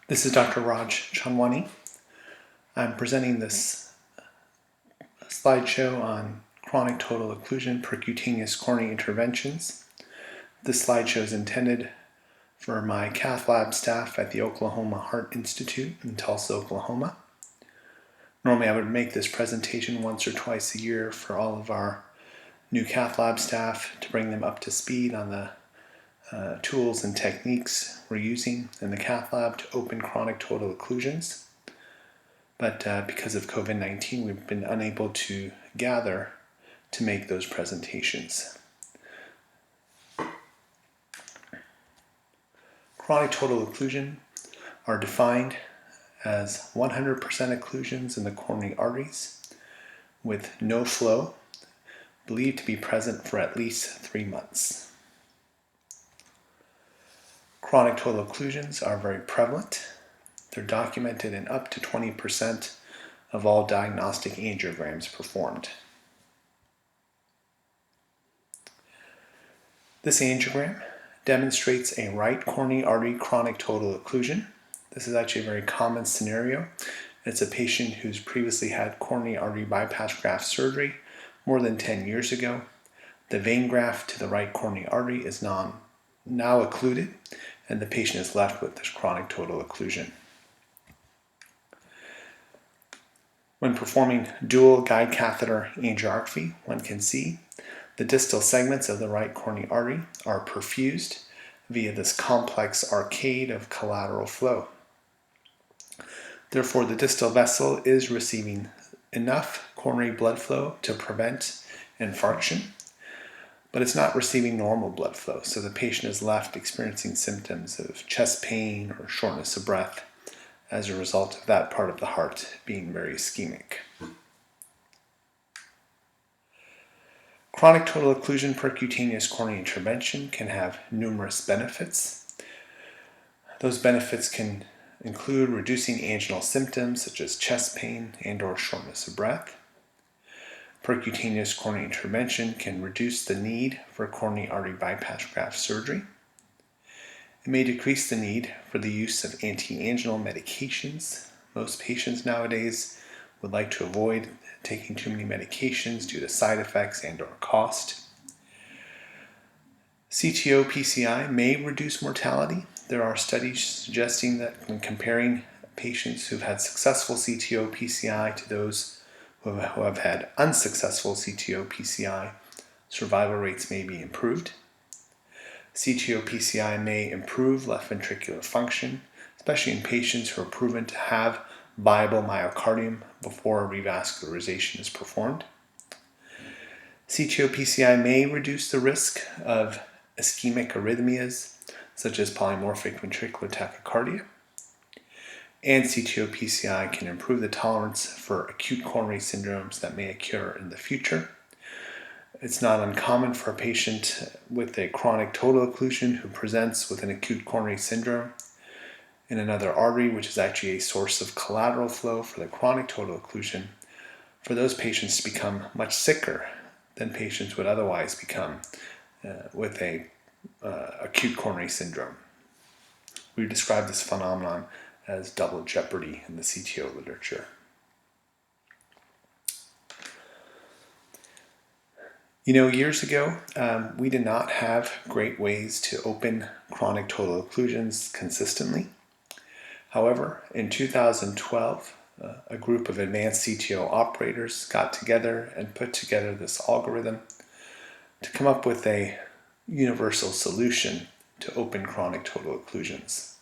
This is Dr. Chandwaney. I'm presenting this slideshow on chronic total occlusion percutaneous coronary interventions. This slideshow is intended for my cath lab staff at the Oklahoma Heart Institute in Tulsa, Oklahoma. Normally I would make this presentation once or twice a year for all of our new cath lab staff to bring them up to speed on the tools and techniques we're using in the cath lab to open chronic total occlusions. But because of COVID-19, we've been unable to gather to make those presentations. Chronic total occlusion are defined as 100% occlusions in the coronary arteries with no flow, believed to be present for at least 3 months. Chronic total occlusions are very prevalent. They're documented in up to 20% of all diagnostic angiograms performed. This angiogram demonstrates a right coronary artery chronic total occlusion. This is actually a very common scenario. It's a patient who's previously had coronary artery bypass graft surgery more than 10 years ago. The vein graft to the right coronary artery is now occluded, and the patient is left with this chronic total occlusion. When performing dual guide catheter angiography, one can see the distal segments of the right coronary artery are perfused via this complex arcade of collateral flow. Therefore, the distal vessel is receiving enough coronary blood flow to prevent infarction, but it's not receiving normal blood flow, so the patient is left experiencing symptoms of chest pain or shortness of breath as a result of that part of the heart being very ischemic. Chronic total occlusion percutaneous coronary intervention can have numerous benefits. Those benefits can include reducing anginal symptoms such as chest pain and/or shortness of breath. Percutaneous coronary intervention can reduce the need for coronary artery bypass graft surgery. It may decrease the need for the use of anti-anginal medications. Most patients nowadays would like to avoid taking too many medications due to side effects and/or cost. CTO PCI may reduce mortality. There are studies suggesting that when comparing patients who've had successful CTO PCI to those who have had unsuccessful CTO PCI, survival rates may be improved. CTO PCI may improve left ventricular function, especially in patients who are proven to have viable myocardium before revascularization is performed. CTO PCI may reduce the risk of ischemic arrhythmias, such as polymorphic ventricular tachycardia. And CTO PCI can improve the tolerance for acute coronary syndromes that may occur in the future. It's not uncommon for a patient with a chronic total occlusion who presents with an acute coronary syndrome in another artery, which is actually a source of collateral flow for the chronic total occlusion, for those patients to become much sicker than patients would otherwise become with a acute coronary syndrome. We describe this phenomenon as double jeopardy in the CTO literature. Years ago, we did not have great ways to open chronic total occlusions consistently. However, in 2012, a group of advanced CTO operators got together and put together this algorithm to come up with a universal solution to open chronic total occlusions.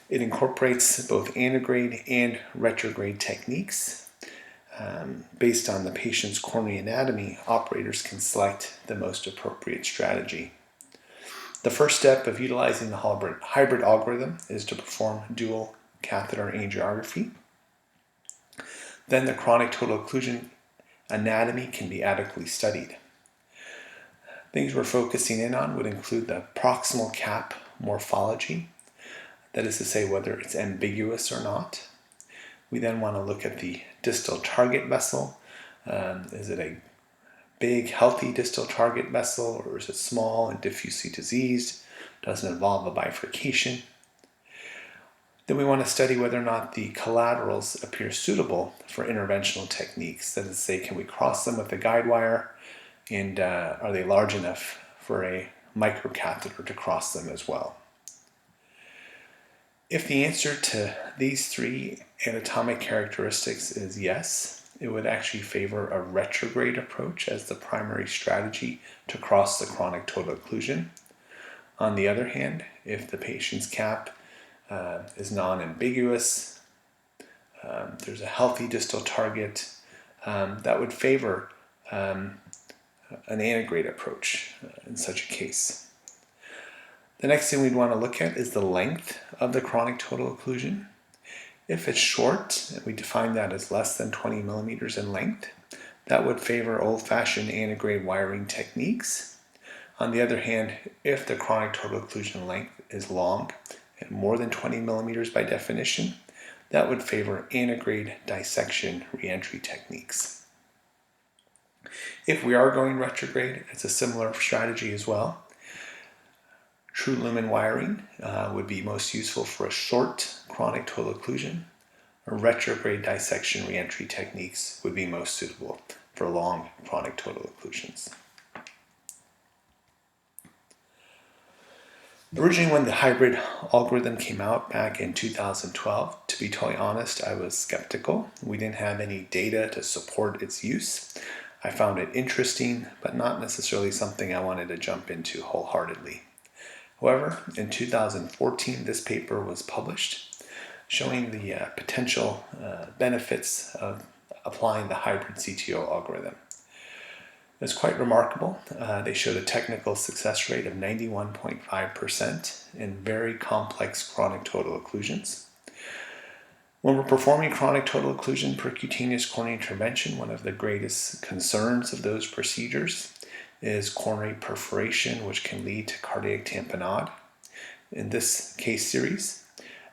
It incorporates both antegrade and retrograde techniques. Based on the patient's coronary anatomy, operators can select the most appropriate strategy. The first step of utilizing the hybrid algorithm is to perform dual catheter angiography. Then the chronic total occlusion anatomy can be adequately studied. Things we're focusing in on would include the proximal cap morphology, that is to say whether it's ambiguous or not. We then want to look at the distal target vessel. Is it a big, healthy distal target vessel, or is it small and diffusely diseased? Does it involve a bifurcation? Then we want to study whether or not the collaterals appear suitable for interventional techniques. That is to say, can we cross them with a guide wire, and are they large enough for a microcatheter to cross them as well? If the answer to these three anatomic characteristics is yes, it would actually favor a retrograde approach as the primary strategy to cross the chronic total occlusion. On the other hand, if the patient's cap is non-ambiguous, there's a healthy distal target, that would favor an antegrade approach in such a case. The next thing we'd want to look at is the length of the chronic total occlusion. If it's short, and we define that as less than 20 millimeters in length, that would favor old-fashioned antegrade wiring techniques. On the other hand, if the chronic total occlusion length is long, and more than 20 millimeters by definition, that would favor antegrade dissection reentry techniques. If we are going retrograde, it's a similar strategy as well. True lumen wiring would be most useful for a short chronic total occlusion, or retrograde dissection reentry techniques would be most suitable for long chronic total occlusions. Originally, when the hybrid algorithm came out back in 2012, to be totally honest, I was skeptical. We didn't have any data to support its use. I found it interesting, but not necessarily something I wanted to jump into wholeheartedly. However, in 2014, this paper was published showing the potential benefits of applying the hybrid CTO algorithm. It was quite remarkable. They showed a technical success rate of 91.5% in very complex chronic total occlusions. When we're performing chronic total occlusion percutaneous coronary intervention, one of the greatest concerns of those procedures is coronary perforation, which can lead to cardiac tamponade. In this case series,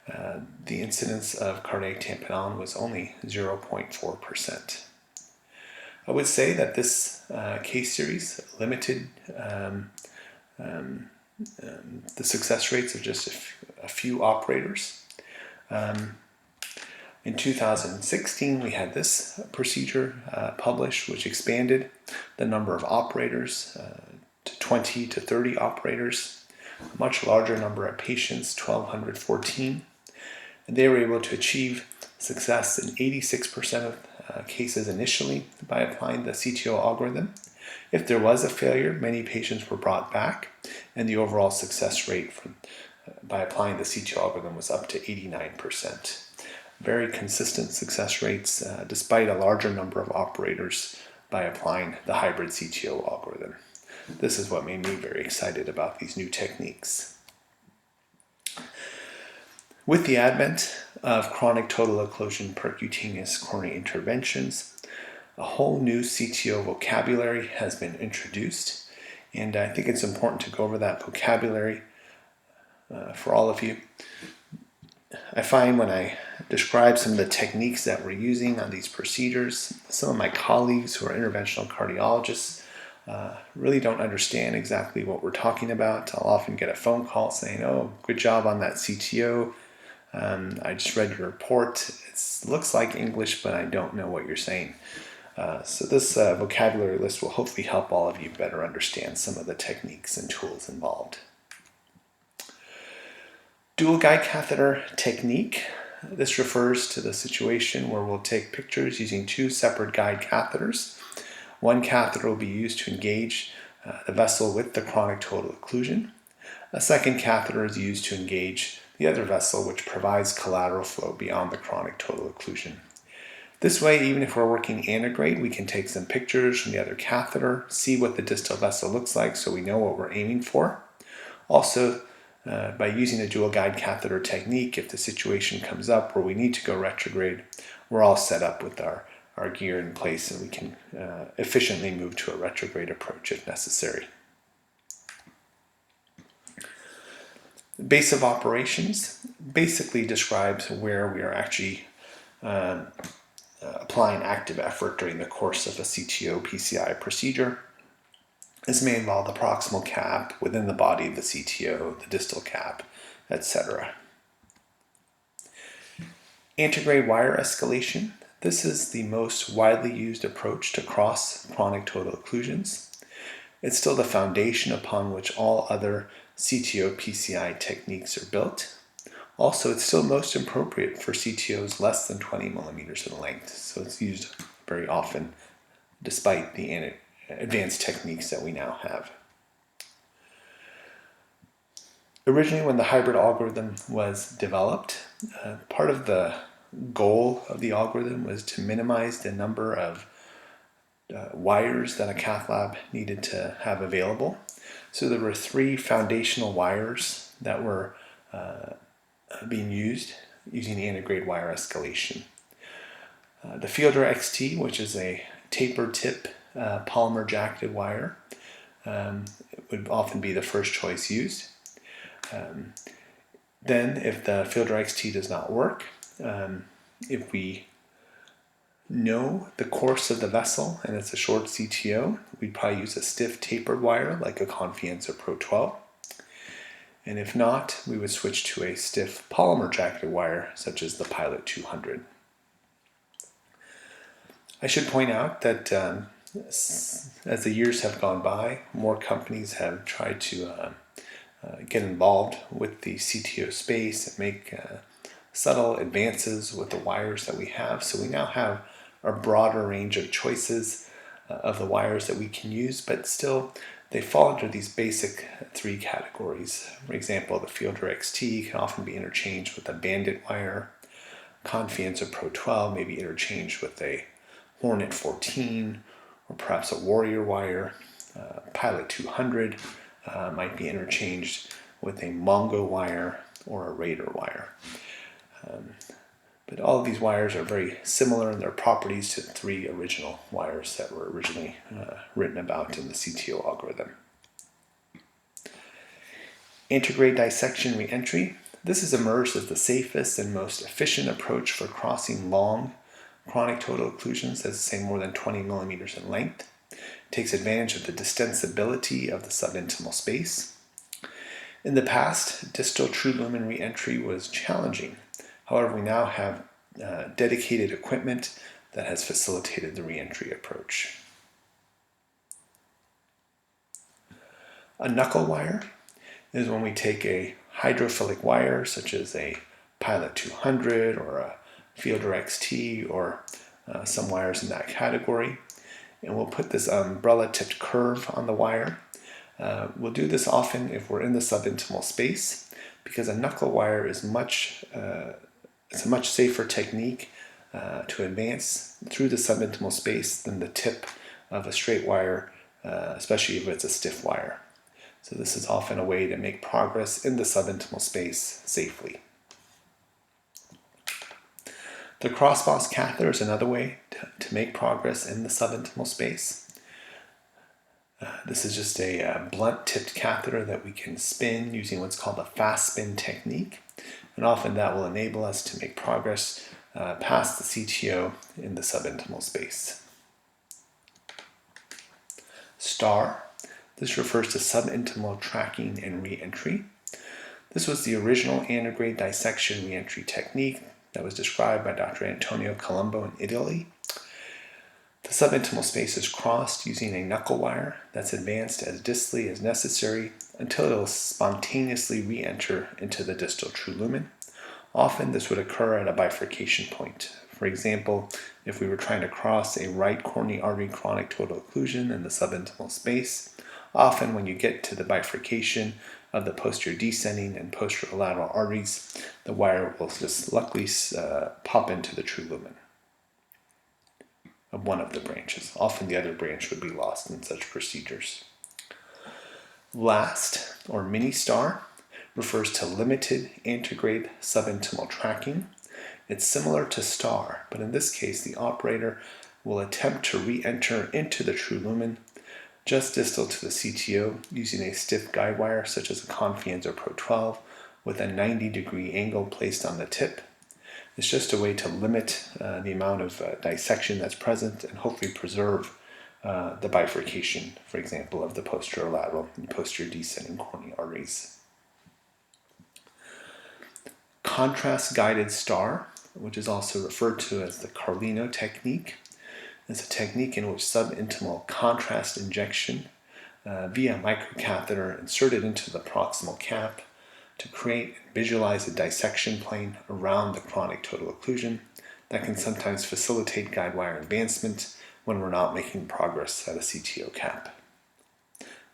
the incidence of cardiac tamponade was only 0.4%. I would say that this case series limited the success rates of just a few operators. In 2016, we had this procedure published, which expanded the number of operators to 20 to 30 operators, a much larger number of patients, 1,214. And they were able to achieve success in 86% of cases initially by applying the CTO algorithm. If there was a failure, many patients were brought back, and the overall success rate by applying the CTO algorithm was up to 89%. Very consistent success rates despite a larger number of operators by applying the hybrid CTO algorithm. This is what made me very excited about these new techniques. With the advent of chronic total occlusion percutaneous coronary interventions, a whole new CTO vocabulary has been introduced, and I think it's important to go over that vocabulary for all of you. I find when I describe some of the techniques that we're using on these procedures, some of my colleagues who are interventional cardiologists really don't understand exactly what we're talking about. I'll often get a phone call saying, "Oh, good job on that CTO. I just read your report. It looks like English, but I don't know what you're saying." So this vocabulary list will hopefully help all of you better understand some of the techniques and tools involved. Dual guide catheter technique. This refers to the situation where we'll take pictures using two separate guide catheters. One catheter will be used to engage the vessel with the chronic total occlusion. A second catheter is used to engage the other vessel, which provides collateral flow beyond the chronic total occlusion. This way, even if we're working antegrade, we can take some pictures from the other catheter, see what the distal vessel looks like so we know what we're aiming for. Also, by using a dual guide catheter technique, if the situation comes up where we need to go retrograde, we're all set up with our gear in place and we can efficiently move to a retrograde approach if necessary. Base of operations basically describes where we are actually applying active effort during the course of a CTO PCI procedure. This may involve the proximal cap within the body of the CTO, the distal cap, etc. Antegrade wire escalation. This is the most widely used approach to cross chronic total occlusions. It's still the foundation upon which all other CTO PCI techniques are built. Also, it's still most appropriate for CTOs less than 20 millimeters in length, so it's used very often despite the advanced techniques that we now have. Originally, when the hybrid algorithm was developed, part of the goal of the algorithm was to minimize the number of wires that a cath lab needed to have available. So there were 3 foundational wires that were being used using the antegrade wire escalation. The Fielder XT, which is a tapered tip polymer jacketed wire, would often be the first choice used. Then if the Fielder XT does not work, if we know the course of the vessel and it's a short CTO, we'd probably use a stiff tapered wire like a Confianza Pro 12. And if not, we would switch to a stiff polymer jacketed wire such as the Pilot 200. I should point out that as the years have gone by, more companies have tried to get involved with the CTO space and make subtle advances with the wires that we have. So we now have a broader range of choices of the wires that we can use, but still they fall under these basic 3 categories. For example, the Fielder XT can often be interchanged with a Bandit wire. Confianza Pro 12 may be interchanged with a Hornet 14 or perhaps a Warrior wire. Pilot 200 might be interchanged with a Mongo wire or a Raider wire. But all of these wires are very similar in their properties to the 3 original wires that were originally written about in the CTO algorithm. Antegrade dissection reentry. This has emerged as the safest and most efficient approach for crossing long chronic total occlusions, that's say more than 20 millimeters in length. It takes advantage of the distensibility of the subintimal space. In the past, distal true lumen reentry was challenging. However, we now have dedicated equipment that has facilitated the reentry approach. A knuckle wire is when we take a hydrophilic wire such as a Pilot 200 or a Fielder XT or some wires in that category, and we'll put this umbrella tipped curve on the wire. We'll do this often if we're in the subintimal space because a knuckle wire is it's a much safer technique to advance through the subintimal space than the tip of a straight wire, especially if it's a stiff wire. So this is often a way to make progress in the subintimal space safely. The crossboss catheter is another way to make progress in the subintimal space. This is just a blunt-tipped catheter that we can spin using what's called a fast spin technique. And often that will enable us to make progress past the CTO in the subintimal space. STAR. This refers to subintimal tracking and reentry. This was the original antegrade dissection reentry technique that was described by Dr. Antonio Colombo in Italy. The subintimal space is crossed using a knuckle wire that's advanced as distally as necessary until it will spontaneously re-enter into the distal true lumen. Often this would occur at a bifurcation point. For example, if we were trying to cross a right coronary artery chronic total occlusion in the subintimal space, often when you get to the bifurcation of the posterior descending and posterior lateral arteries, the wire will just luckily pop into the true lumen of one of the branches. Often the other branch would be lost in such procedures. Last, or mini star, refers to limited antegrade subintimal tracking. It's similar to star, but in this case the operator will attempt to re-enter into the true lumen just distal to the CTO using a stiff guide wire such as a Confianza Pro 12 with a 90-degree angle placed on the tip. It's just a way to limit the amount of dissection that's present and hopefully preserve the bifurcation, for example, of the posterior lateral and posterior descending coronary arteries. Contrast guided star which is also referred to as the Carlino technique, is a technique in which subintimal contrast injection via microcatheter inserted into the proximal cap to create and visualize a dissection plane around the chronic total occlusion that can sometimes facilitate guidewire advancement when we're not making progress at a CTO cap.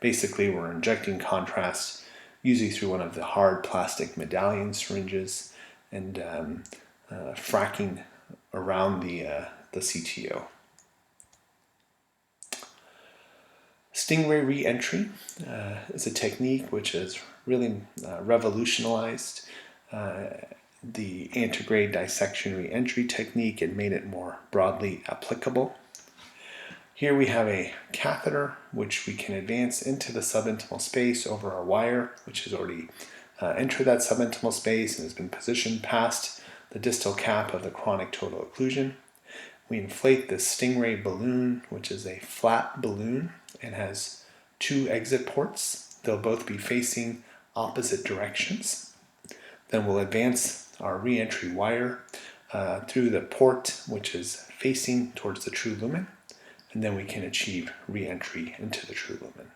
Basically, we're injecting contrast usually through one of the hard plastic medallion syringes and fracking around the CTO. Stingray re-entry is a technique which has really revolutionized the antegrade dissection re-entry technique and made it more broadly applicable. Here we have a catheter which we can advance into the subintimal space over our wire, which has already entered that subintimal space and has been positioned past the distal cap of the chronic total occlusion. We inflate the Stingray balloon, which is a flat balloon and has 2 exit ports. They'll both be facing opposite directions. Then we'll advance our re-entry wire through the port which is facing towards the true lumen, and then we can achieve re-entry into the true lumen.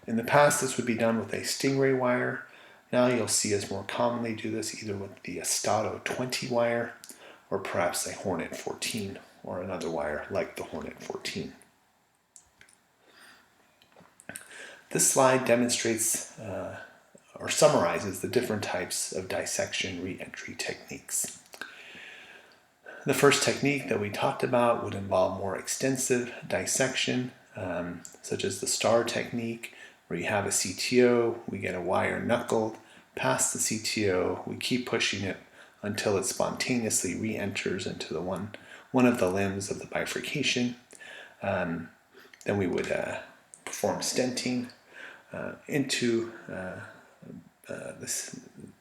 In the past, this would be done with a Stingray wire. Now you'll see us more commonly do this either with the Astato 20 wire or perhaps a Hornet 14 or another wire like the Hornet 14. This slide demonstrates or summarizes the different types of dissection re-entry techniques. The first technique that we talked about would involve more extensive dissection, such as the star technique, where you have a CTO, we get a wire knuckled past the CTO, we keep pushing it until it spontaneously re-enters into the one of the limbs of the bifurcation. Then we would perform stenting into the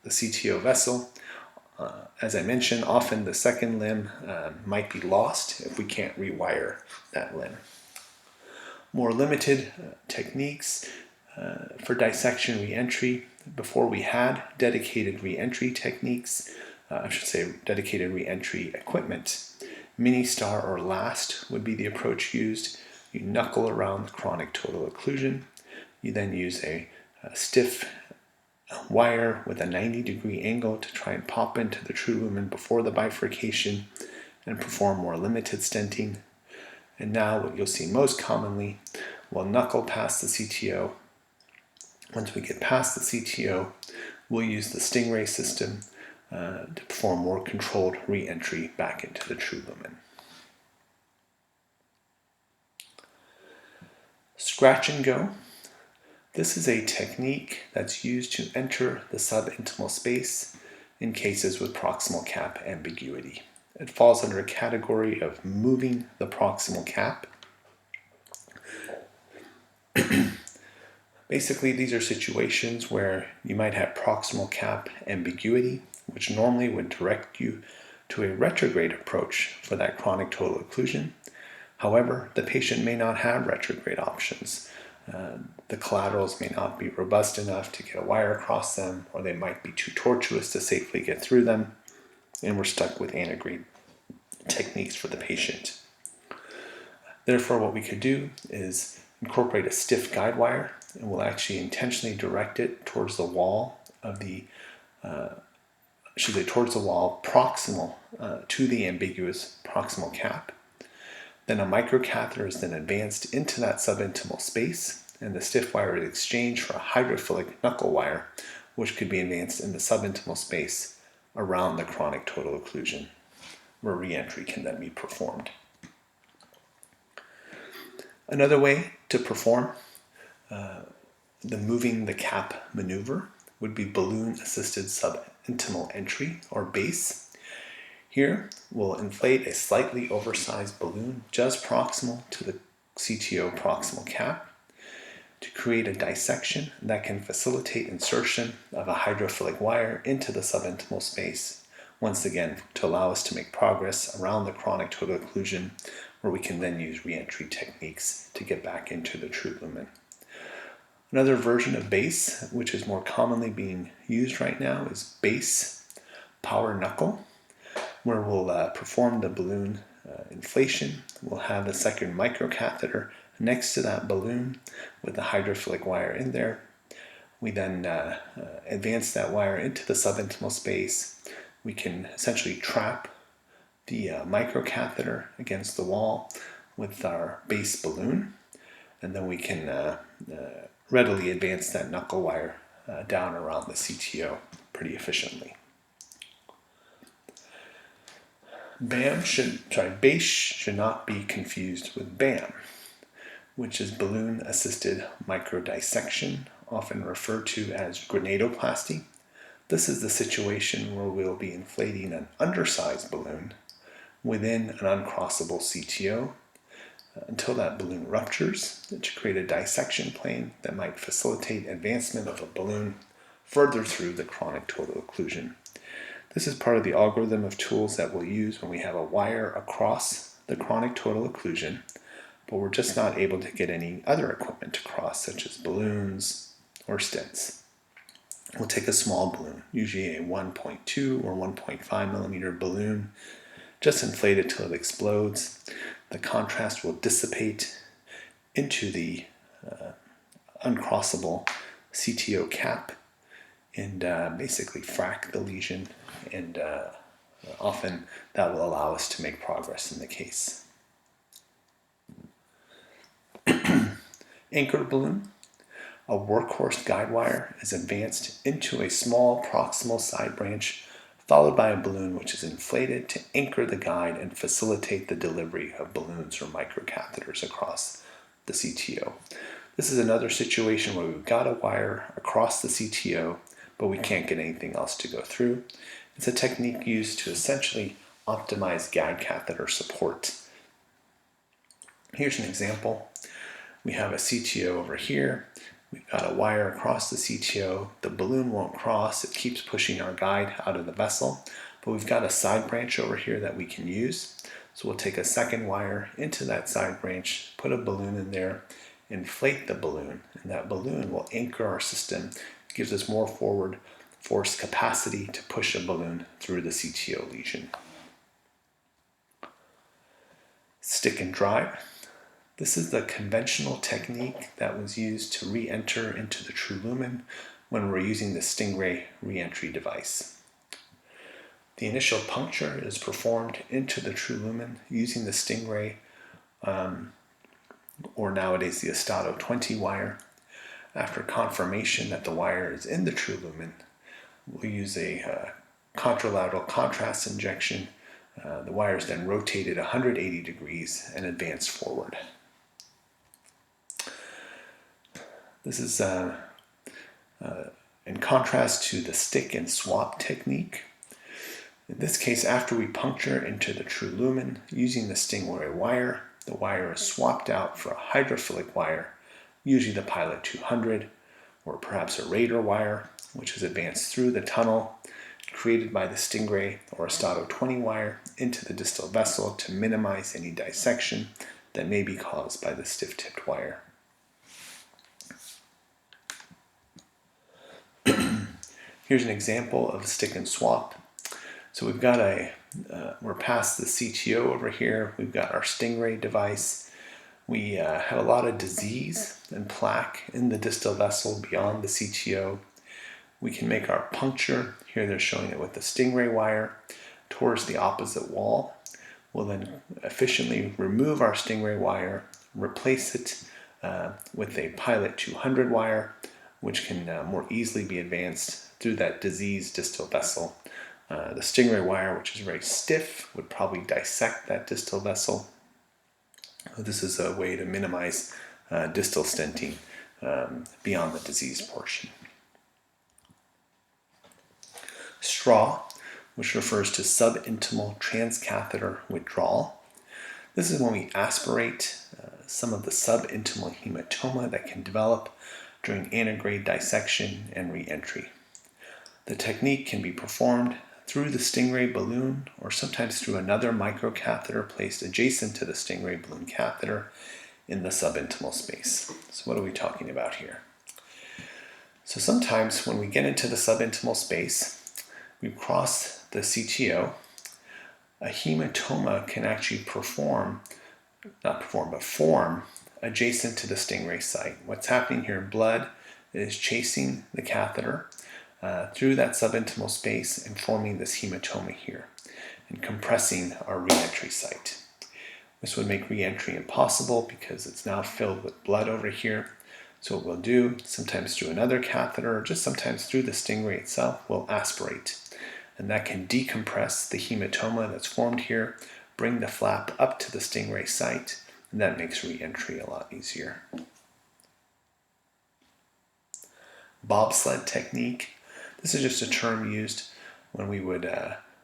CTO vessel. As I mentioned, often the second limb might be lost if we can't rewire that limb. More limited techniques for dissection re-entry. Before we had dedicated re-entry techniques, dedicated re-entry equipment, mini-star or last would be the approach used. You knuckle around the chronic total occlusion. You then use a stiff wire with a 90-degree angle to try and pop into the true lumen before the bifurcation and perform more limited stenting. And now what you'll see most commonly, we'll knuckle past the CTO. Once we get past the CTO, we'll use the Stingray system to perform more controlled re-entry back into the true lumen. Scratch and go. This is a technique that's used to enter the subintimal space in cases with proximal cap ambiguity. It falls under a category of moving the proximal cap. Basically, these are situations where you might have proximal cap ambiguity, which normally would direct you to a retrograde approach for that chronic total occlusion. However, the patient may not have retrograde options. The collaterals may not be robust enough to get a wire across them, or they might be too tortuous to safely get through them, and we're stuck with antegrade techniques for the patient. Therefore, what we could do is incorporate a stiff guide wire, and we'll actually intentionally direct it towards the wall of the, towards the wall proximal to the ambiguous proximal cap. Then a microcatheter is then advanced into that subintimal space, and the stiff wire is exchanged for a hydrophilic knuckle wire, which could be advanced in the subintimal space around the chronic total occlusion, where re-entry can then be performed. Another way to perform the moving the cap maneuver would be balloon-assisted subintimal entry, or BASE. Here, we'll inflate a slightly oversized balloon just proximal to the CTO proximal cap to create a dissection that can facilitate insertion of a hydrophilic wire into the subintimal space, once again to allow us to make progress around the chronic total occlusion, where we can then use re-entry techniques to get back into the true lumen. Another version of BASE, which is more commonly being used right now, is BASE power knuckle, where we'll perform the balloon inflation. We'll have a second microcatheter next to that balloon with the hydrophilic wire in there. We then advance that wire into the subintimal space. We can essentially trap the microcatheter against the wall with our base balloon, and then we can readily advance that knuckle wire down around the CTO pretty efficiently. BASE should not be confused with BAM, which is balloon-assisted microdissection, often referred to as granuloplasty. This is the situation where we'll be inflating an undersized balloon within an uncrossable CTO until that balloon ruptures to create a dissection plane that might facilitate advancement of a balloon further through the chronic total occlusion. This is part of the algorithm of tools that we'll use when we have a wire across the chronic total occlusion, but we're just not able to get any other equipment across, such as balloons or stents. We'll take a small balloon, usually a 1.2 or 1.5 millimeter balloon, just inflate it till it explodes. The contrast will dissipate into the uncrossable CTO cap and basically frack the lesion, and often that will allow us to make progress in the case. Anchored balloon. A workhorse guide wire is advanced into a small proximal side branch, followed by a balloon which is inflated to anchor the guide and facilitate the delivery of balloons or microcatheters across the CTO. This is another situation where we've got a wire across the CTO, but we can't get anything else to go through. It's a technique used to essentially optimize guide catheter support. Here's an example. We have a CTO over here. We've got a wire across the CTO. The balloon won't cross. It keeps pushing our guide out of the vessel, but we've got a side branch over here that we can use. So we'll take a second wire into that side branch, put a balloon in there, inflate the balloon, and that balloon will anchor our system. It gives us more forward force capacity to push a balloon through the CTO lesion. Stick and drive. This is the conventional technique that was used to re-enter into the true lumen when we're using the Stingray re-entry device. The initial puncture is performed into the true lumen using the Stingray or nowadays the Astato 20 wire. After confirmation that the wire is in the true lumen, we'll use a contralateral contrast injection. The wire is then rotated 180 degrees and advanced forward. This is in contrast to the stick and swap technique. In this case, after we puncture into the true lumen using the Stingray wire, the wire is swapped out for a hydrophilic wire, usually the Pilot 200, or perhaps a Raider wire, which is advanced through the tunnel created by the Stingray or Astato 20 wire into the distal vessel to minimize any dissection that may be caused by the stiff-tipped wire. Here's an example of a stick and swap. So we've got we're past the CTO over here. We've got our Stingray device. We have a lot of disease and plaque in the distal vessel beyond the CTO. We can make our puncture. Here they're showing it with the Stingray wire towards the opposite wall. We'll then efficiently remove our Stingray wire, replace it with a Pilot 200 wire, which can more easily be advanced through that diseased distal vessel. The Stingray wire, which is very stiff, would probably dissect that distal vessel. This is a way to minimize distal stenting beyond the diseased portion. Straw, which refers to subintimal transcatheter withdrawal. This is when we aspirate some of the subintimal hematoma that can develop during antegrade dissection and re-entry. The technique can be performed through the Stingray balloon or sometimes through another microcatheter placed adjacent to the Stingray balloon catheter in the subintimal space. So what are we talking about here? So sometimes when we get into the subintimal space, we cross the CTO, a hematoma can actually form adjacent to the stingray site. What's happening here, blood is chasing the catheter through that subintimal space and forming this hematoma here and compressing our reentry site. This would make reentry impossible because it's now filled with blood over here. So what we'll do, sometimes through another catheter or just sometimes through the stingray itself, we'll aspirate. And that can decompress the hematoma that's formed here, bring the flap up to the stingray site, and that makes reentry a lot easier. Bobsled technique. This is just a term used when we would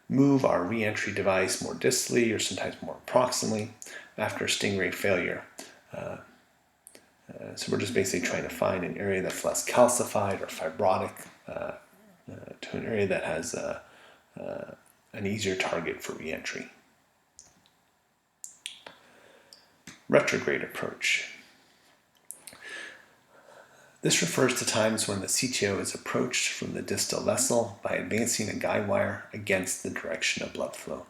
move our reentry device more distally or sometimes more proximally after stingray failure. So we're just basically trying to find an area that's less calcified or fibrotic to an area that has an easier target for reentry. Retrograde approach. This refers to times when the CTO is approached from the distal vessel by advancing a guide wire against the direction of blood flow.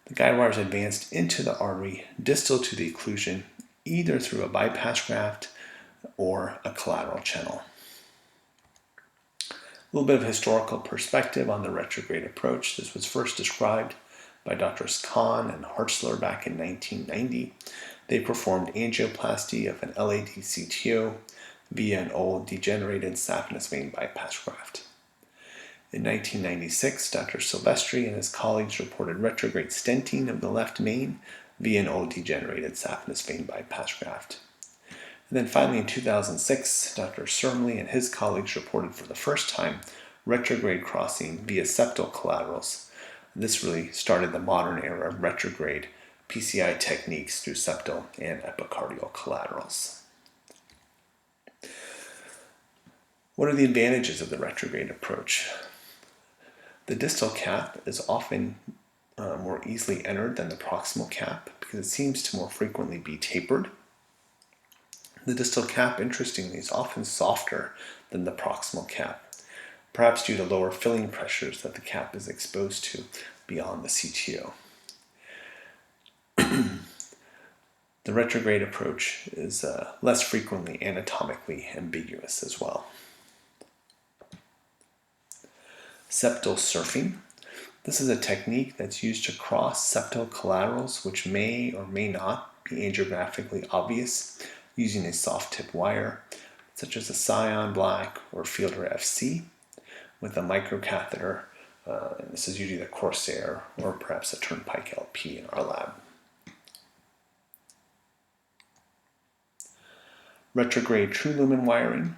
The guide wire is advanced into the artery distal to the occlusion, either through a bypass graft or a collateral channel. A little bit of historical perspective on the retrograde approach. This was first described by Drs. Kahn and Hartzler back in 1990. They performed angioplasty of an LAD CTO via an old degenerated saphenous vein bypass graft. In 1996, Dr. Silvestri and his colleagues reported retrograde stenting of the left main via an old degenerated saphenous vein bypass graft. And then finally in 2006, Dr. Sermley and his colleagues reported for the first time retrograde crossing via septal collaterals. This really started the modern era of retrograde PCI techniques through septal and epicardial collaterals. What are the advantages of the retrograde approach? The distal cap is often more easily entered than the proximal cap because it seems to more frequently be tapered. The distal cap, interestingly, is often softer than the proximal cap, perhaps due to lower filling pressures that the cap is exposed to beyond the CTO. The retrograde approach is less frequently anatomically ambiguous as well. Septal surfing. This is a technique that's used to cross septal collaterals which may or may not be angiographically obvious using a soft tip wire, such as a Scion Black or Fielder FC, with a microcatheter. And this is usually the Corsair or perhaps a Turnpike LP in our lab. Retrograde true lumen wiring.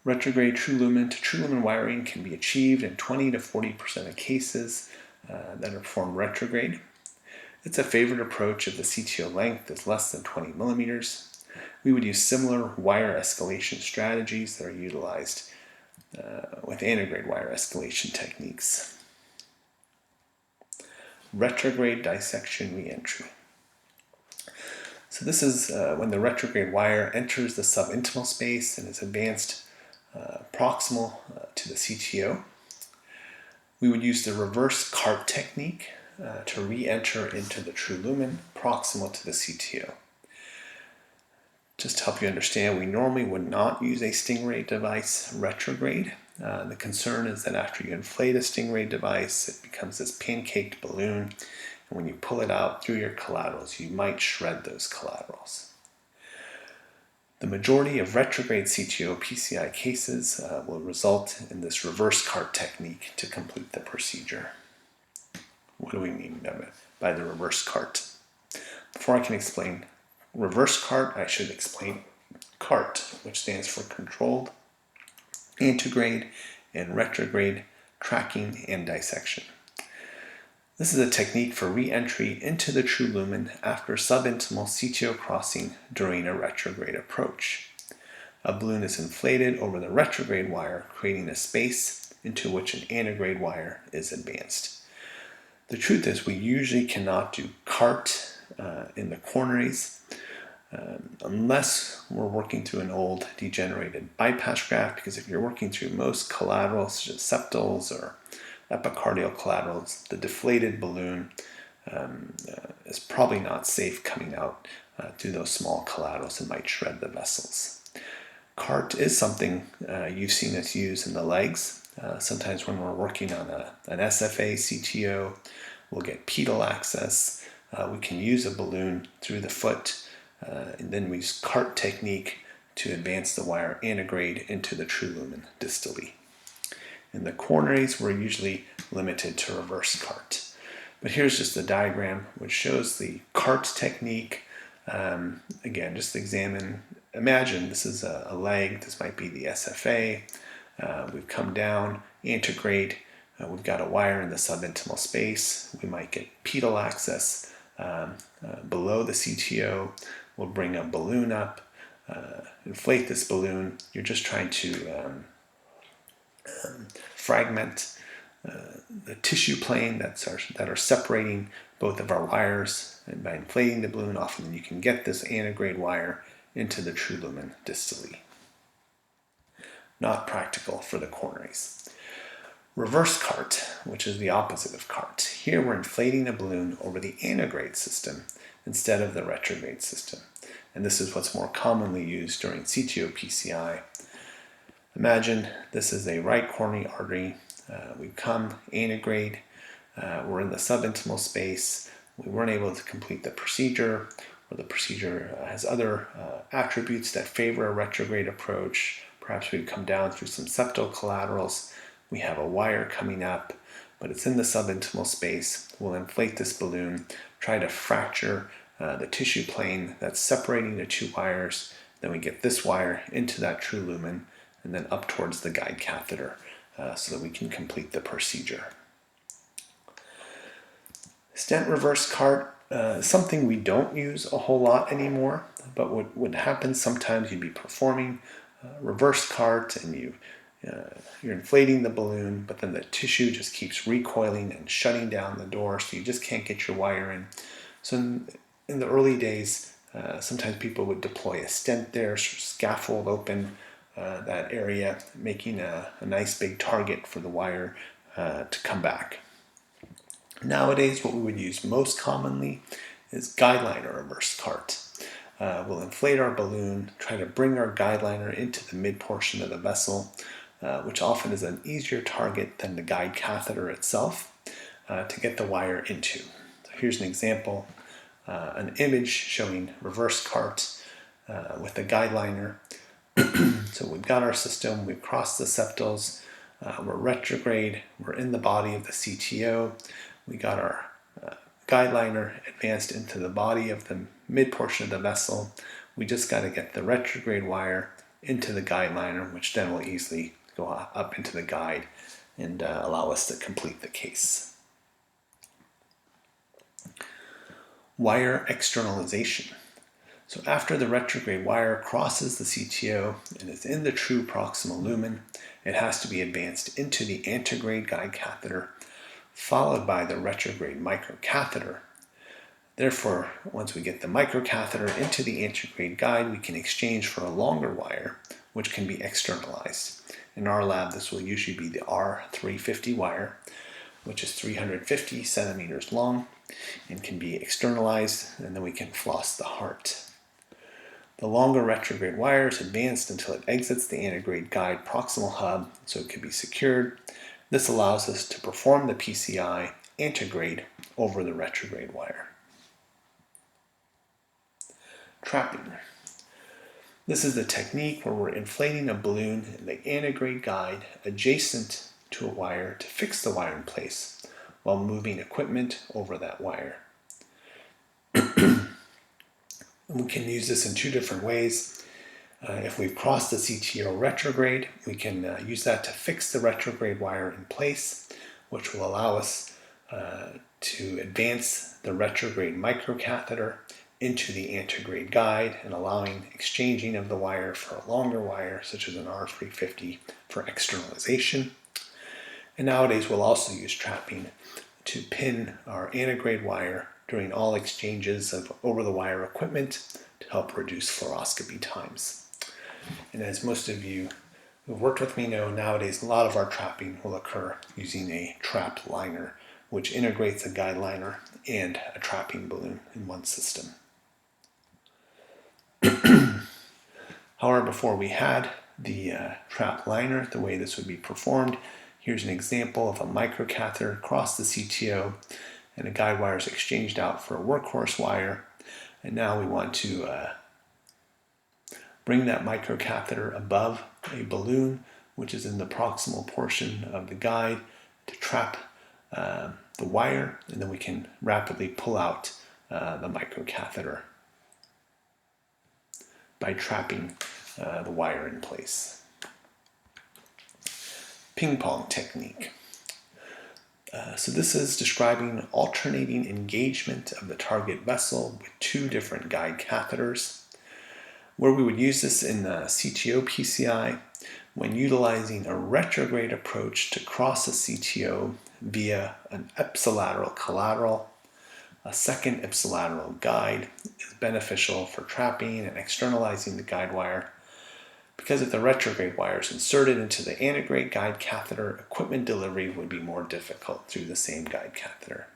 Retrograde true lumen to true lumen wiring can be achieved in 20 to 40% of cases that are performed retrograde. It's a favored approach if the CTO length is less than 20 millimeters. We would use similar wire escalation strategies that are utilized with antegrade wire escalation techniques. Retrograde dissection reentry. So this is when the retrograde wire enters the subintimal space and is advanced proximal to the CTO. We would use the reverse cart technique to re-enter into the true lumen proximal to the CTO. Just to help you understand, we normally would not use a stingray device retrograde. The concern is that after you inflate a stingray device, it becomes this pancaked balloon, and when you pull it out through your collaterals, you might shred those collaterals. The majority of retrograde CTO PCI cases will result in this reverse cart technique to complete the procedure. What do we mean by the reverse cart? Before I can explain reverse cart, I should explain CART, which stands for controlled, antegrade, and retrograde tracking and dissection. This is a technique for re-entry into the true lumen after subintimal CTO crossing during a retrograde approach. A balloon is inflated over the retrograde wire, creating a space into which an antegrade wire is advanced. The truth is we usually cannot do CART in the coronaries unless we're working through an old degenerated bypass graft, because if you're working through most collaterals, such as septals or epicardial collaterals, the deflated balloon is probably not safe coming out through those small collaterals and might shred the vessels. Cart is something you've seen us use in the legs. Sometimes when we're working on an SFA CTO, we'll get pedal access. We can use a balloon through the foot, and then we use cart technique to advance the wire antegrade into the true lumen distally. In the coronaries, we're usually limited to reverse cart. But here's just a diagram which shows the cart technique. Again, just imagine this is a leg, this might be the SFA. We've come down, antegrade, we've got a wire in the subintimal space. We might get pedal access below the CTO. We'll bring a balloon up, inflate this balloon. You're just trying to fragment the tissue plane that are separating both of our wires, and by inflating the balloon, often you can get this antegrade wire into the true lumen distally. Not practical for the coronaries. Reverse cart, which is the opposite of cart. Here we're inflating a balloon over the antegrade system instead of the retrograde system. And this is what's more commonly used during CTO PCI. Imagine this is a right coronary artery. We've come antegrade. We're in the subintimal space. We weren't able to complete the procedure, or the procedure has other attributes that favor a retrograde approach. Perhaps we've come down through some septal collaterals. We have a wire coming up, but it's in the subintimal space. We'll inflate this balloon, try to fracture the tissue plane that's separating the two wires. Then we get this wire into that true lumen and then up towards the guide catheter so that we can complete the procedure. Stent reverse cart, something we don't use a whole lot anymore, but what would happen sometimes, you'd be performing reverse cart and you're inflating the balloon, but then the tissue just keeps recoiling and shutting down the door, so you just can't get your wire in. So in the early days, sometimes people would deploy a stent there, scaffold open that area, making a nice big target for the wire to come back. Nowadays, what we would use most commonly is guideliner reverse cart. We'll inflate our balloon, try to bring our guideliner into the mid portion of the vessel, which often is an easier target than the guide catheter itself, to get the wire into. So here's an example, an image showing reverse cart with the guideliner. So we've got our system, we've crossed the septals, we're retrograde, we're in the body of the CTO, we got our guideliner advanced into the body of the mid portion of the vessel. We just got to get the retrograde wire into the guideliner, which then will easily go up into the guide and allow us to complete the case. Wire externalization. So after the retrograde wire crosses the CTO and is in the true proximal lumen, it has to be advanced into the antegrade guide catheter, followed by the retrograde microcatheter. Therefore, once we get the microcatheter into the antegrade guide, we can exchange for a longer wire, which can be externalized. In our lab, this will usually be the R350 wire, which is 350 centimeters long and can be externalized, and then we can floss the heart. The longer retrograde wire is advanced until it exits the antegrade guide proximal hub, so it can be secured. This allows us to perform the PCI antegrade over the retrograde wire. Trapping. This is the technique where we're inflating a balloon in the antegrade guide adjacent to a wire to fix the wire in place while moving equipment over that wire. We can use this in two different ways. If we've crossed the CTO retrograde, we can use that to fix the retrograde wire in place, which will allow us to advance the retrograde microcatheter into the antegrade guide and allowing exchanging of the wire for a longer wire, such as an R350, for externalization. And nowadays we'll also use trapping to pin our antegrade wire during all exchanges of over-the-wire equipment to help reduce fluoroscopy times. And as most of you who've worked with me know, nowadays a lot of our trapping will occur using a trap liner, which integrates a guide liner and a trapping balloon in one system. However, before we had the trap liner, the way this would be performed, here's an example of a microcatheter across the CTO, and a guide wire is exchanged out for a workhorse wire. And now we want to bring that microcatheter above a balloon, which is in the proximal portion of the guide, to trap the wire, and then we can rapidly pull out the microcatheter by trapping the wire in place. Ping pong technique. So this is describing alternating engagement of the target vessel with two different guide catheters. Where we would use this in the CTO PCI when utilizing a retrograde approach to cross a CTO via an ipsilateral collateral. A second ipsilateral guide is beneficial for trapping and externalizing the guide wire, because if the retrograde wire is inserted into the antegrade guide catheter, equipment delivery would be more difficult through the same guide catheter.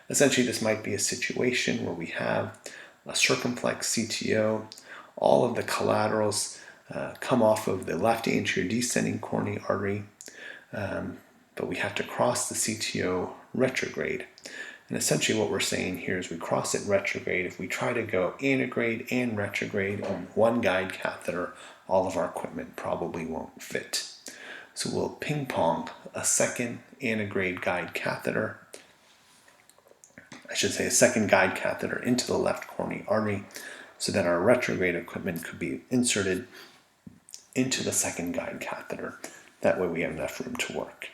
Essentially, this might be a situation where we have a circumflex CTO. All of the collaterals come off of the left anterior descending coronary artery, but we have to cross the CTO retrograde. And essentially what we're saying here is we cross it retrograde. If we try to go antegrade and retrograde on one guide catheter, all of our equipment probably won't fit. So we'll ping pong a second antegrade guide catheter, a second guide catheter into the left coronary artery, so that our retrograde equipment could be inserted into the second guide catheter. That way we have enough room to work.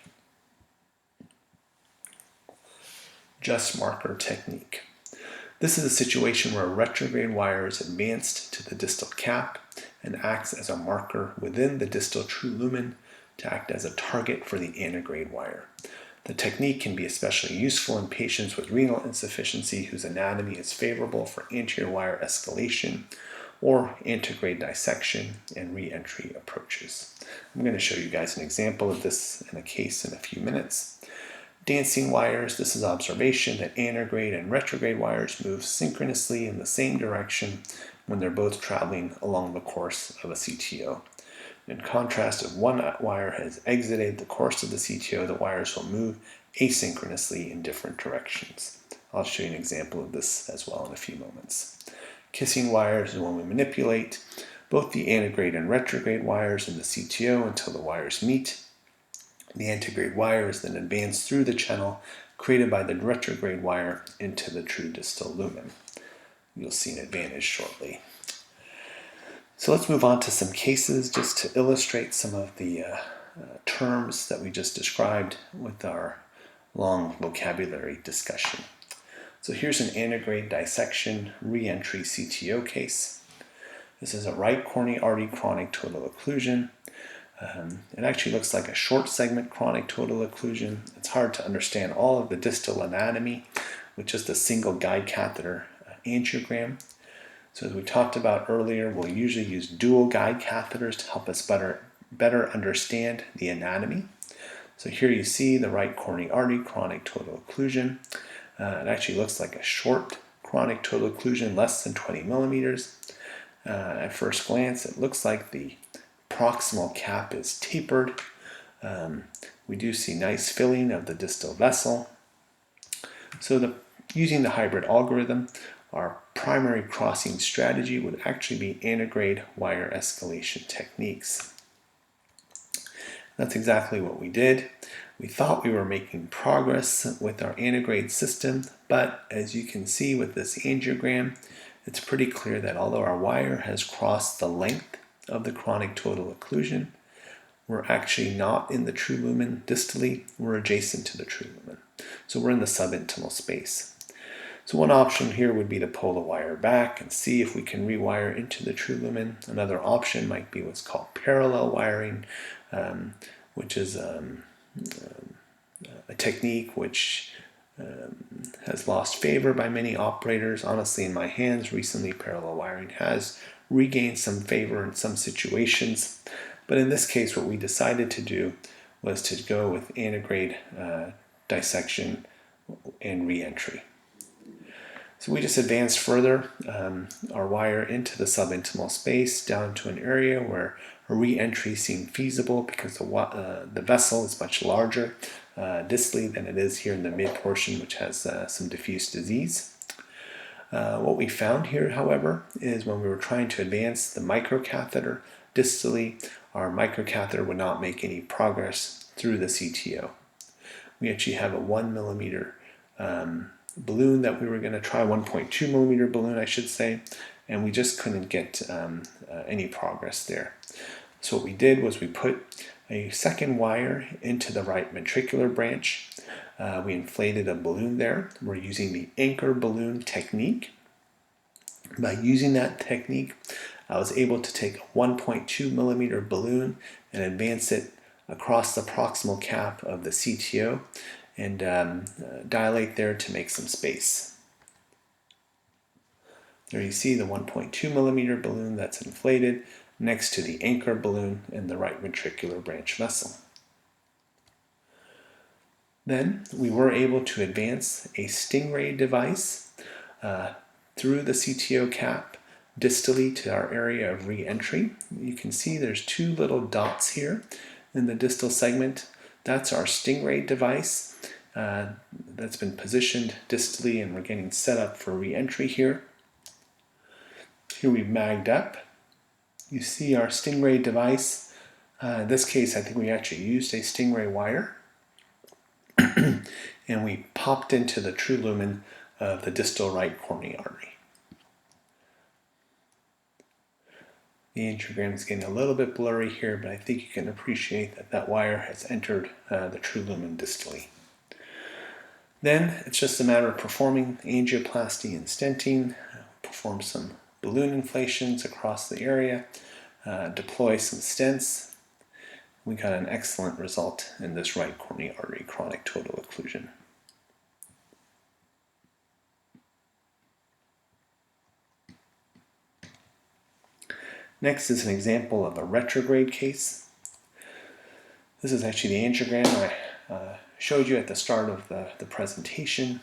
Just marker technique. This is a situation where a retrograde wire is advanced to the distal cap and acts as a marker within the distal true lumen to act as a target for the antegrade wire. The technique can be especially useful in patients with renal insufficiency whose anatomy is favorable for anterior wire escalation or antegrade dissection and re-entry approaches. I'm going to show you guys an example of this in a case in a few minutes. Dancing wires, this is observation that antegrade and retrograde wires move synchronously in the same direction when they're both traveling along the course of a CTO. In contrast, if one wire has exited the course of the CTO, the wires will move asynchronously in different directions. I'll show you an example of this as well in a few moments. Kissing wires is when we manipulate both the antegrade and retrograde wires in the CTO until the wires meet. The antegrade wire is then advanced through the channel created by the retrograde wire into the true distal lumen. You'll see an advantage shortly. So let's move on to some cases just to illustrate some of the terms that we just described with our long vocabulary discussion. So here's an antegrade dissection re-entry CTO case. This is a right coronary artery chronic total occlusion. It actually looks like a short segment chronic total occlusion. It's hard to understand all of the distal anatomy with just a single guide catheter angiogram. So as we talked about earlier, we'll usually use dual guide catheters to help us better understand the anatomy. So here you see the right coronary artery chronic total occlusion. It actually looks like a short chronic total occlusion, less than 20 millimeters. At first glance, it looks like the proximal cap is tapered. We do see nice filling of the distal vessel. So using the hybrid algorithm, our primary crossing strategy would actually be antegrade wire escalation techniques. That's exactly what we did. We thought we were making progress with our antegrade system, but as you can see with this angiogram, it's pretty clear that although our wire has crossed the length of the chronic total occlusion, we're actually not in the true lumen distally, we're adjacent to the true lumen. So we're in the subintimal space. So one option here would be to pull the wire back and see if we can rewire into the true lumen. Another option might be what's called parallel wiring, which is a technique which has lost favor by many operators. Honestly, in my hands, recently parallel wiring has regained some favor in some situations. But in this case, what we decided to do was to go with antegrade dissection and re-entry. So we just advanced further our wire into the subintimal space down to an area where a re-entry seemed feasible because the vessel is much larger distally than it is here in the mid portion, which has some diffuse disease. What we found here, however, is when we were trying to advance the microcatheter distally, our microcatheter would not make any progress through the CTO. We actually have a 1 millimeter balloon that we were going to try, 1.2 millimeter balloon, I should say, and we just couldn't get any progress there. So what we did was we put a second wire into the right ventricular branch. We inflated a balloon there. We're using the anchor balloon technique. By using that technique, I was able to take a 1.2 millimeter balloon and advance it across the proximal cap of the CTO and dilate there to make some space. There you see the 1.2 millimeter balloon that's inflated next to the anchor balloon in the right ventricular branch vessel. Then we were able to advance a Stingray device through the CTO cap distally to our area of re-entry. You can see there's two little dots here in the distal segment. That's our Stingray device that's been positioned distally, and we're getting set up for re-entry here. Here we've magged up. You see our Stingray device. In this case, I think we actually used a Stingray wire. And we popped into the true lumen of the distal right coronary artery. The angiogram is getting a little bit blurry here, but I think you can appreciate that that wire has entered the true lumen distally. Then it's just a matter of performing angioplasty and stenting, perform some balloon inflations across the area, deploy some stents. We got an excellent result in this right coronary artery chronic total occlusion. Next is an example of a retrograde case. This is actually the angiogram I showed you at the start of the presentation.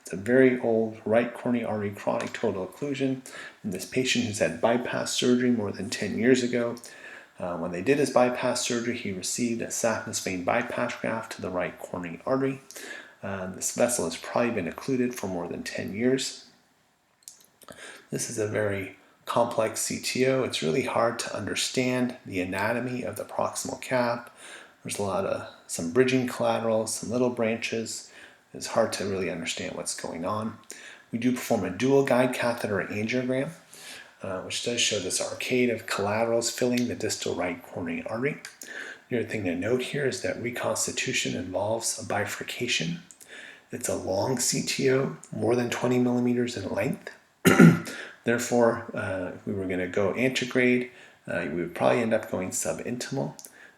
It's a very old right coronary artery chronic total occlusion in this patient who's had bypass surgery more than 10 years ago. When they did his bypass surgery, he received a saphenous vein bypass graft to the right coronary artery. This vessel has probably been occluded for more than 10 years. This is a very complex CTO. It's really hard to understand the anatomy of the proximal cap. There's a lot of some bridging collaterals, some little branches. It's hard to really understand what's going on. We do perform a dual guide catheter angiogram, which does show this arcade of collaterals filling the distal right coronary artery. The other thing to note here is that reconstitution involves a bifurcation. It's a long CTO, more than 20 millimeters in length. Therefore, if we were going to go antegrade, we would probably end up going subintimal.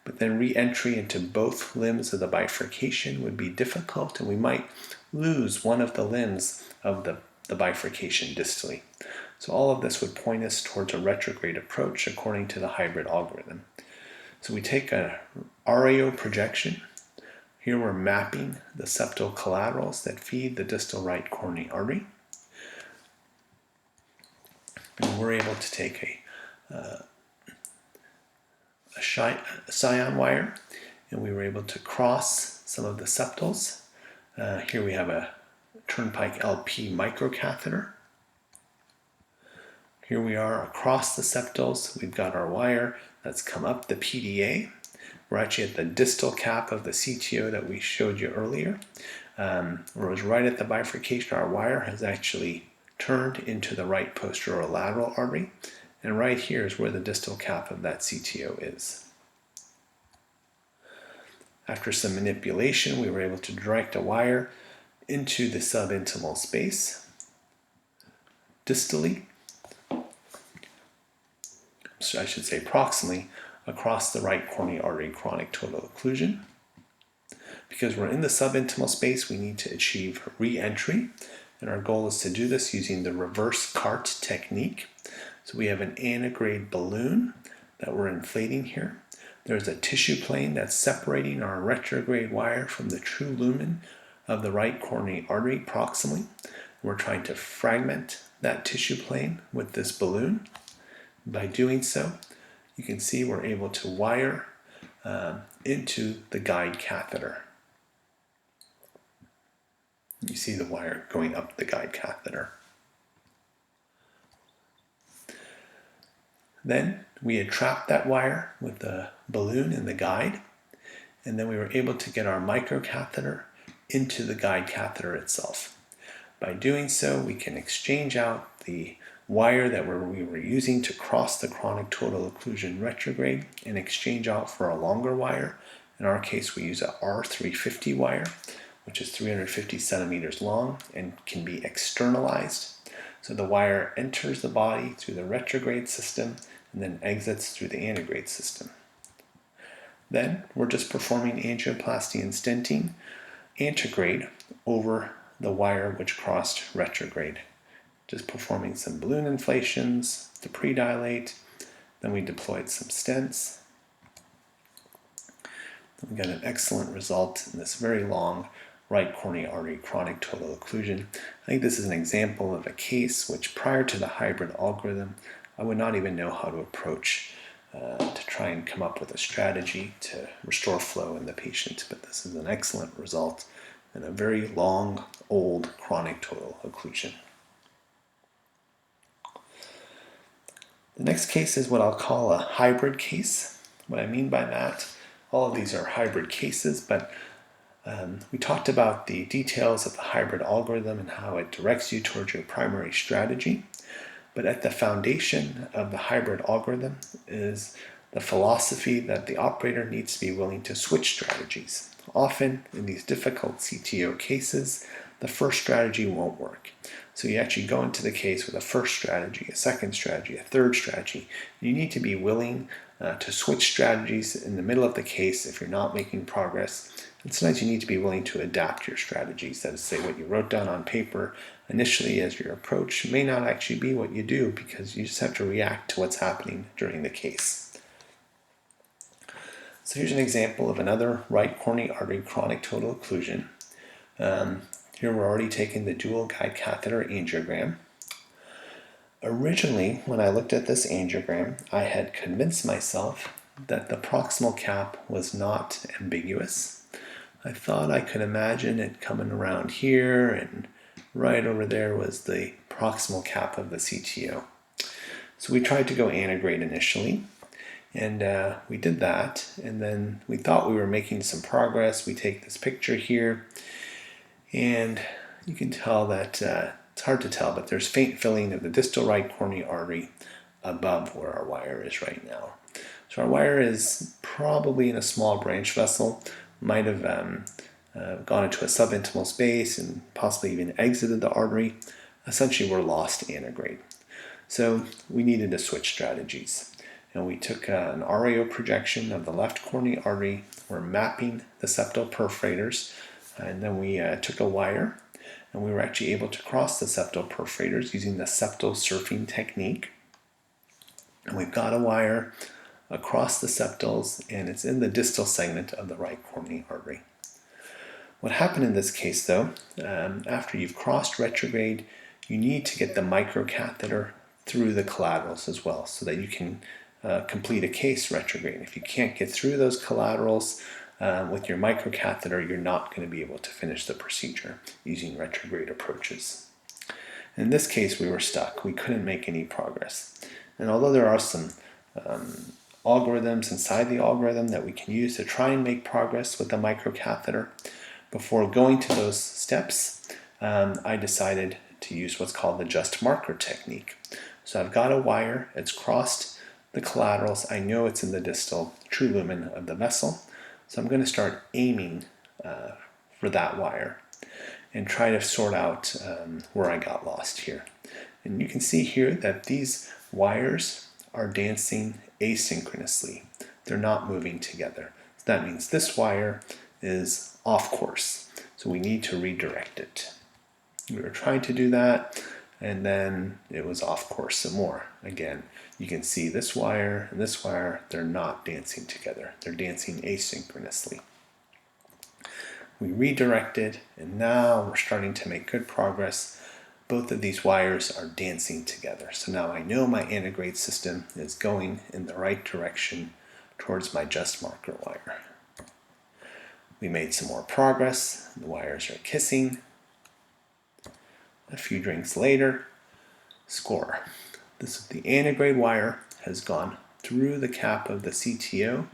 But then re-entry into both limbs of the bifurcation would be difficult, and we might lose one of the limbs of the bifurcation distally. So all of this would point us towards a retrograde approach according to the hybrid algorithm. So we take a RAO projection. Here we're mapping the septal collaterals that feed the distal right coronary artery. And we're able to take a scion wire, and we were able to cross some of the septals. Here we have a Turnpike LP microcatheter. Here we are across the septals. We've got our wire that's come up the PDA. We're actually at the distal cap of the CTO that we showed you earlier. Where it was right at the bifurcation, our wire has actually turned into the right posterolateral artery. And right here is where the distal cap of that CTO is. After some manipulation, we were able to direct a wire into the subintimal space distally, so I should say proximally, across the right coronary artery chronic total occlusion. Because we're in the subintimal space, we need to achieve re-entry, and our goal is to do this using the reverse cart technique. So we have an antegrade balloon that we're inflating here. There's a tissue plane that's separating our retrograde wire from the true lumen of the right coronary artery proximally. We're trying to fragment that tissue plane with this balloon. By doing so, you can see we're able to wire into the guide catheter. You see the wire going up the guide catheter. Then we had trapped that wire with the balloon in the guide, and then we were able to get our microcatheter into the guide catheter itself. By doing so, we can exchange out the wire that we were using to cross the chronic total occlusion retrograde and exchange out for a longer wire. In our case, we use a R350 wire, which is 350 centimeters long and can be externalized. So the wire enters the body through the retrograde system and then exits through the antegrade system. Then we're just performing angioplasty and stenting antegrade over the wire which crossed retrograde. Just performing some balloon inflations to predilate. Then we deployed some stents. We got an excellent result in this very long right coronary artery chronic total occlusion. I think this is an example of a case which prior to the hybrid algorithm, I would not even know how to approach to try and come up with a strategy to restore flow in the patient. But this is an excellent result in a very long, old chronic total occlusion. The next case is what I'll call a hybrid case. What I mean by that, all of these are hybrid cases, but we talked about the details of the hybrid algorithm and how it directs you towards your primary strategy. But at the foundation of the hybrid algorithm is the philosophy that the operator needs to be willing to switch strategies. Often in these difficult CTO cases, the first strategy won't work. So you actually go into the case with a first strategy, a second strategy, a third strategy. You need to be willing to switch strategies in the middle of the case if you're not making progress. And sometimes you need to be willing to adapt your strategies. That is to say, what you wrote down on paper initially as your approach may not actually be what you do, because you just have to react to what's happening during the case. So here's an example of another right coronary artery chronic total occlusion. Here we're already taking the dual guide catheter angiogram. Originally, when I looked at this angiogram, I had convinced myself that the proximal cap was not ambiguous. I thought I could imagine it coming around here, and right over there was the proximal cap of the CTO. So we tried to go antegrade initially, and we did that, and then we thought we were making some progress. We take this picture here, and you can tell that it's hard to tell, but there's faint filling of the distal right coronary artery above where our wire is right now. So our wire is probably in a small branch vessel, might have gone into a subintimal space and possibly even exited the artery. Essentially, we're lost antegrade. So we needed to switch strategies. And we took an RAO projection of the left coronary artery. We're mapping the septal perforators. And then we took a wire, and we were actually able to cross the septal perforators using the septal surfing technique. And we've got a wire across the septals, and it's in the distal segment of the right coronary artery. What happened in this case, though, after you've crossed retrograde, you need to get the microcatheter through the collaterals as well, so that you can complete a case retrograde. If you can't get through those collaterals with your microcatheter, you're not going to be able to finish the procedure using retrograde approaches. In this case, we were stuck. We couldn't make any progress. And although there are some algorithms inside the algorithm that we can use to try and make progress with the microcatheter, before going to those steps, I decided to use what's called the just marker technique. So I've got a wire, it's crossed the collaterals, I know it's in the distal true lumen of the vessel, so I'm going to start aiming for that wire and try to sort out where I got lost here. And you can see here that these wires are dancing asynchronously. They're not moving together. So that means this wire is off course. So we need to redirect it. We were trying to do that, and then it was off course some more. Again, you can see this wire and this wire, they're not dancing together. They're dancing asynchronously. We redirected, and now we're starting to make good progress. Both of these wires are dancing together. So now I know my antegrade system is going in the right direction towards my just marker wire. We made some more progress. The wires are kissing. A few drinks later, score. The antegrade wire has gone through the cap of the CTO.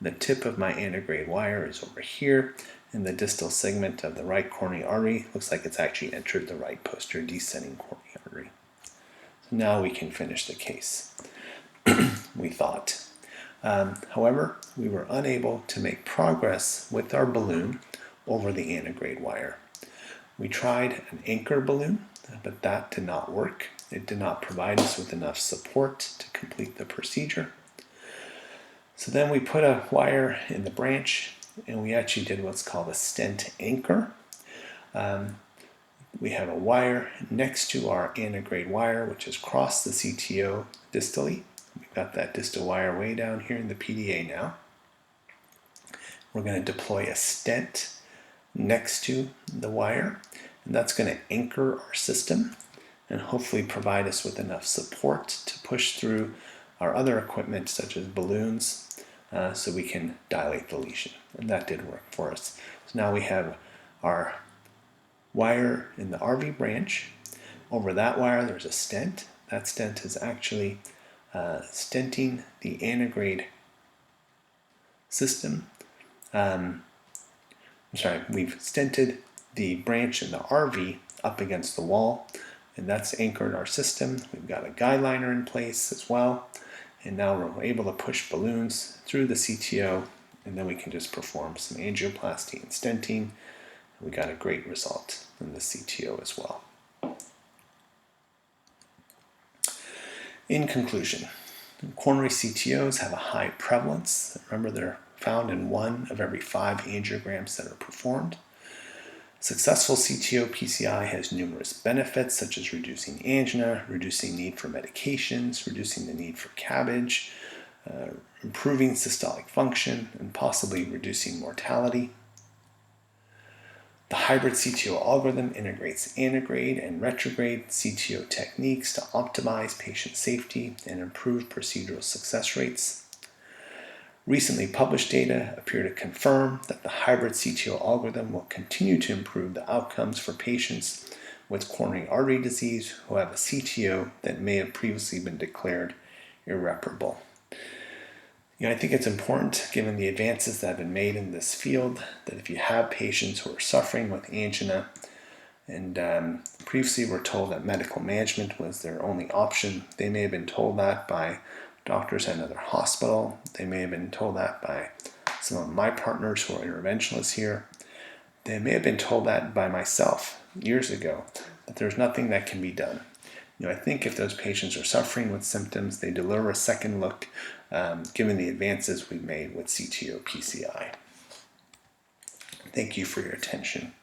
The tip of my antegrade wire is over here in the distal segment of the right coronary artery. Looks like it's actually entered the right posterior descending coronary artery. So now we can finish the case, we thought. However, we were unable to make progress with our balloon over the antegrade wire. We tried an anchor balloon, but that did not work. It did not provide us with enough support to complete the procedure. So then we put a wire in the branch, and we actually did what's called a stent anchor. We have a wire next to our antegrade wire, which has crossed the CTO distally. We've got that distal wire way down here in the PDA now. We're going to deploy a stent next to the wire, and that's going to anchor our system and hopefully provide us with enough support to push through our other equipment such as balloons so we can dilate the lesion. And that did work for us. So now we have our wire in the RV branch. Over that wire there's a stent. That stent is actually stenting the antegrade system. We've stented the branch in the RV up against the wall, and that's anchored our system. We've got a guide liner in place as well, and now we're able to push balloons through the CTO, and then we can just perform some angioplasty and stenting. We got a great result in the CTO as well. In conclusion, coronary CTOs have a high prevalence. Remember, they're found in 1 of every 5 angiograms that are performed. Successful CTO PCI has numerous benefits, such as reducing angina, reducing need for medications, reducing the need for CABG, improving systolic function, and possibly reducing mortality. The hybrid CTO algorithm integrates antegrade and retrograde CTO techniques to optimize patient safety and improve procedural success rates. Recently published data appear to confirm that the hybrid CTO algorithm will continue to improve the outcomes for patients with coronary artery disease who have a CTO that may have previously been declared irreparable. I think it's important, given the advances that have been made in this field, that if you have patients who are suffering with angina and previously were told that medical management was their only option, they may have been told that by doctors at another hospital. They may have been told that by some of my partners who are interventionalists here. They may have been told that by myself years ago, that there's nothing that can be done. I think if those patients are suffering with symptoms, they deserve a second look, given the advances we've made with CTO PCI. Thank you for your attention.